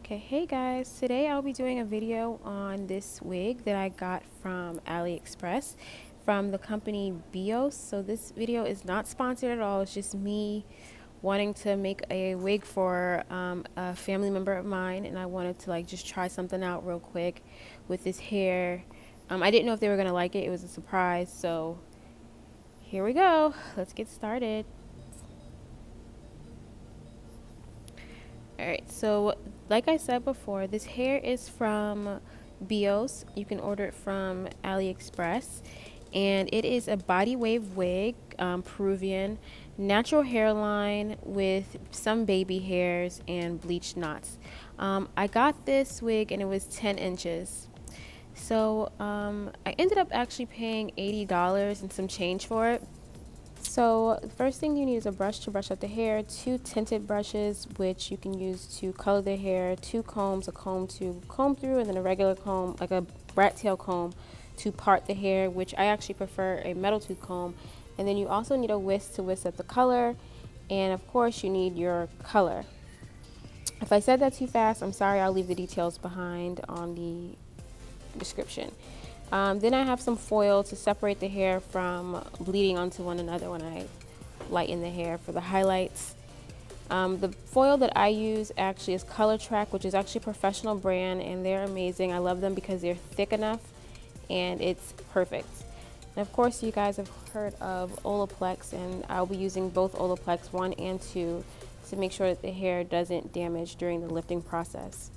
Okay, hey guys, today I'll be doing a video on this wig that I got from AliExpress from the company Bios. So this video is not sponsored at all, it's just me wanting to make a wig for a family member of mine, and I wanted to just try something out real quick with this hair. I didn't know if they were going to like it was a surprise, so here we go, let's get started. Alright, so like I said before, this hair is from Bios. You can order it from AliExpress. And it is a body wave wig, Peruvian, natural hairline with some baby hairs and bleached knots. I got this wig and it was 10 inches. So I ended up actually paying $80 and some change for it. So the first thing you need is a brush to brush out the hair, 2 tinted brushes which you can use to color the hair, 2 combs, a comb to comb through, and then a regular comb, like a rat tail comb, to part the hair, which I actually prefer a metal tooth comb. And then you also need a whisk to whisk up the color, and of course you need your color. If I said that too fast, I'm sorry, I'll leave the details behind on the description. Then I have some foil to separate the hair from bleeding onto one another when I lighten the hair for the highlights. The foil that I use actually is Color Track, which is actually a professional brand, and they're amazing. I love them because they're thick enough and it's perfect. And of course you guys have heard of Olaplex, and I'll be using both Olaplex 1 and 2 to make sure that the hair doesn't damage during the lifting process.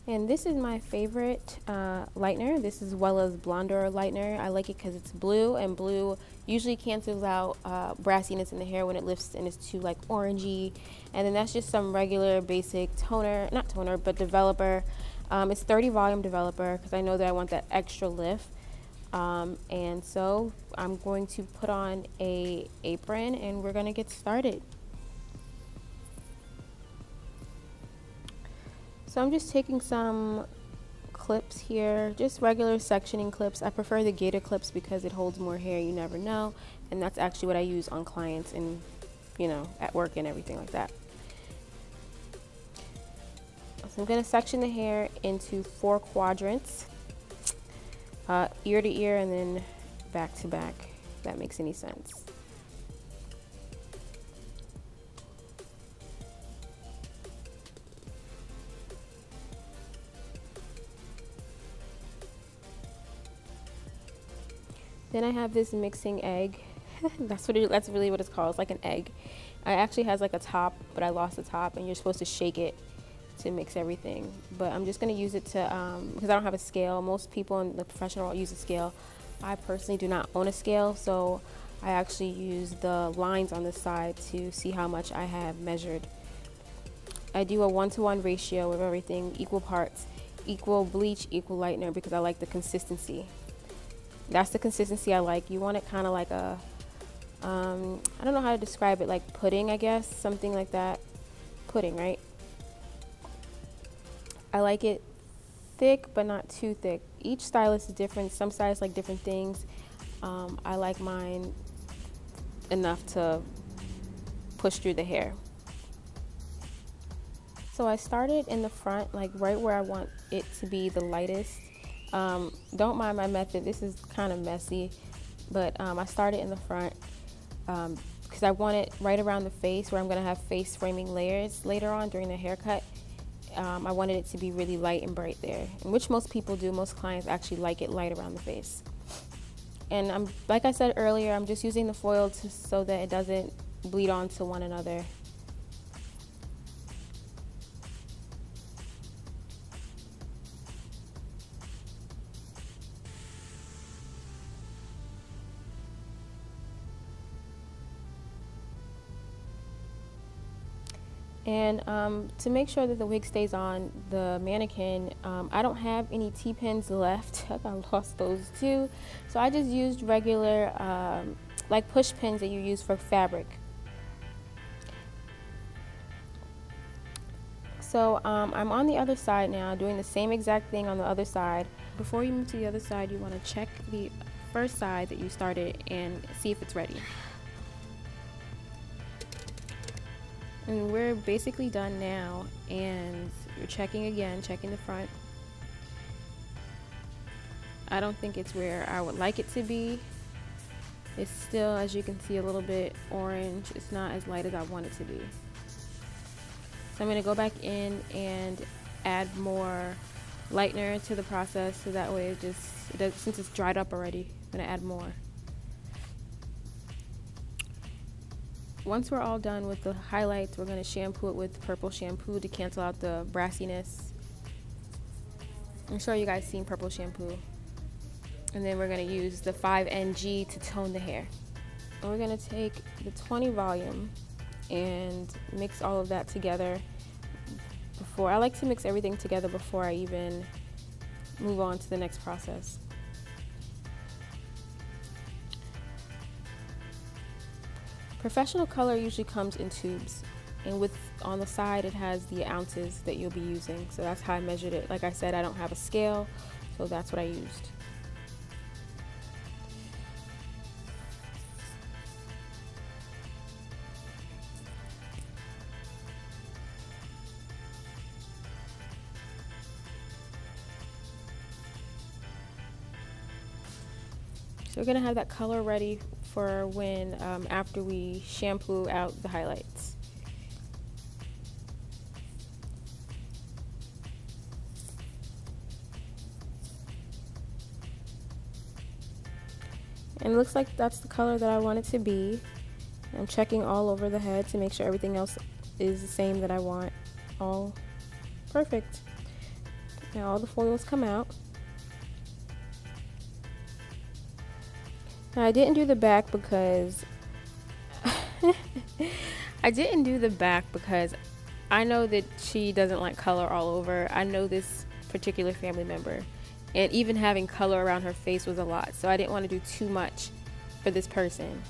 And this is my favorite lightener. This is Wella's Blonder lightener. I like it because it's blue, and blue usually cancels out brassiness in the hair when it lifts and it's too orangey. And then that's just some regular basic toner, not toner, but developer. It's 30 volume developer because I know that I want that extra lift. And so I'm going to put on a apron and we're gonna get started. So I'm just taking some clips here, just regular sectioning clips. I prefer the gator clips because it holds more hair, you never know. And that's actually what I use on clients and, at work and everything like that. So I'm gonna section the hair into 4 quadrants, ear to ear and then back to back, if that makes any sense. Then I have this mixing egg. That's really what it's called. It's like an egg. It actually has like a top, but I lost the top, and you're supposed to shake it to mix everything. But I'm just gonna use it to because I don't have a scale. Most people in the professional world use a scale. I personally do not own a scale, so I actually use the lines on the side to see how much I have measured. I do a 1-to-1 ratio of everything, equal parts, equal bleach, equal lightener, because I like the consistency. That's the consistency I like. You want it kind of like a, I don't know how to describe it, like pudding, I guess, something like that. Pudding, right? I like it thick, but not too thick. Each stylist is different. Some stylists like different things. I like mine enough to push through the hair. So I started in the front, like right where I want it to be the lightest. Don't mind my method, this is kind of messy, but I started in the front because I want it right around the face where I'm going to have face framing layers later on during the haircut. I wanted it to be really light and bright there, which most people do. Most clients actually like it light around the face. And like I said earlier, I'm just using the foil so that it doesn't bleed onto one another. And to make sure that the wig stays on the mannequin, I don't have any T-pins left. I lost those too. So I just used regular like push pins that you use for fabric. So I'm on the other side now, doing the same exact thing on the other side. Before you move to the other side, you want to check the first side that you started and see if it's ready. And we're basically done now, and we're checking again, checking the front. I don't think it's where I would like it to be. It's still, as you can see, a little bit orange. It's not as light as I want it to be. So I'm going to go back in and add more lightener to the process, so that way since it's dried up already, I'm going to add more. Once we're all done with the highlights, we're going to shampoo it with purple shampoo to cancel out the brassiness. I'm sure you guys seen purple shampoo. And then we're going to use the 5NG to tone the hair. And we're going to take the 20 volume and mix all of that together. I like to mix everything together before I even move on to the next process. Professional color usually comes in tubes, and on the side it has the ounces that you'll be using. So that's how I measured it. Like I said, I don't have a scale, so that's what I used. So we're gonna have that color ready for when after we shampoo out the highlights. And it looks like that's the color that I want it to be. I'm checking all over the head to make sure everything else is the same that I want. All perfect. Now all the foils come out. Now I didn't do the back because I know that she doesn't like color all over. I know this particular family member, and even having color around her face was a lot, so I didn't want to do too much for this person.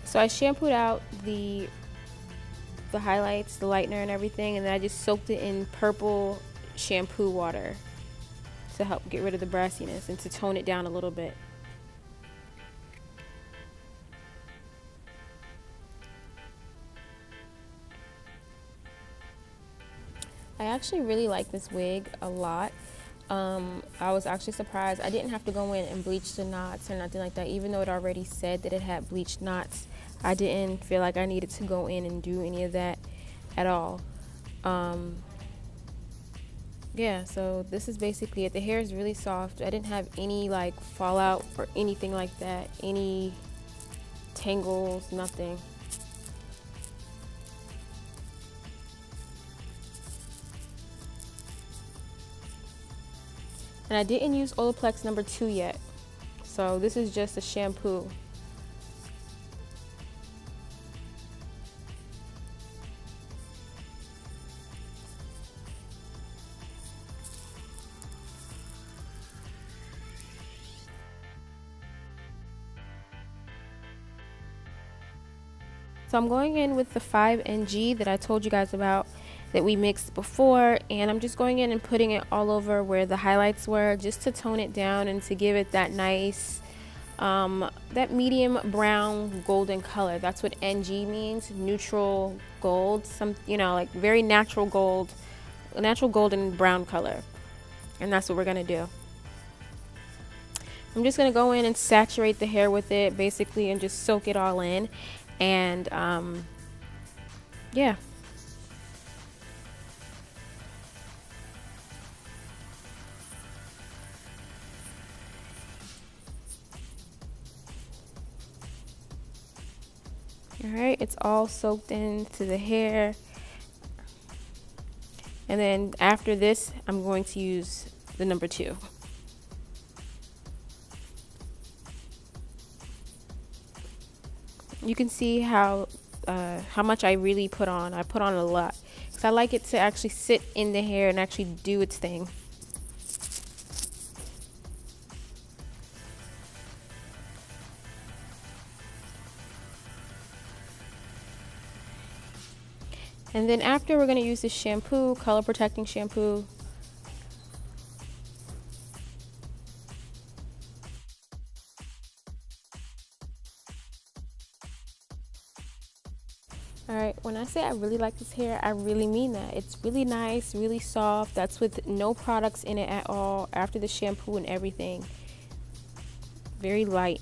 So I shampooed out the highlights, the lightener and everything, and then I just soaked it in purple shampoo water to help get rid of the brassiness and to tone it down a little bit. I actually really like this wig a lot. I was actually surprised. I didn't have to go in and bleach the knots or nothing like that, even though it already said that it had bleached knots. I didn't feel like I needed to go in and do any of that at all. Yeah, so this is basically it. The hair is really soft. I didn't have any like fallout or anything like that, any tangles, nothing. And I didn't use Olaplex number 2 yet, so this is just a shampoo. So I'm going in with the 5NG that I told you guys about that we mixed before, and I'm just going in and putting it all over where the highlights were, just to tone it down and to give it that nice that medium brown golden color. That's what NG means, neutral gold, like very natural gold, natural golden brown color. And that's what we're gonna do. I'm just gonna go in and saturate the hair with it basically and just soak it all in. And yeah. All right, it's all soaked into the hair. And then after this, I'm going to use the number 2. You can see how much I really put on. I put on a lot because I like it to actually sit in the hair and actually do its thing. And then after, we're going to use this shampoo, color protecting shampoo. Alright, when I say I really like this hair, I really mean that. It's really nice, really soft. That's with no products in it at all after the shampoo and everything. Very light.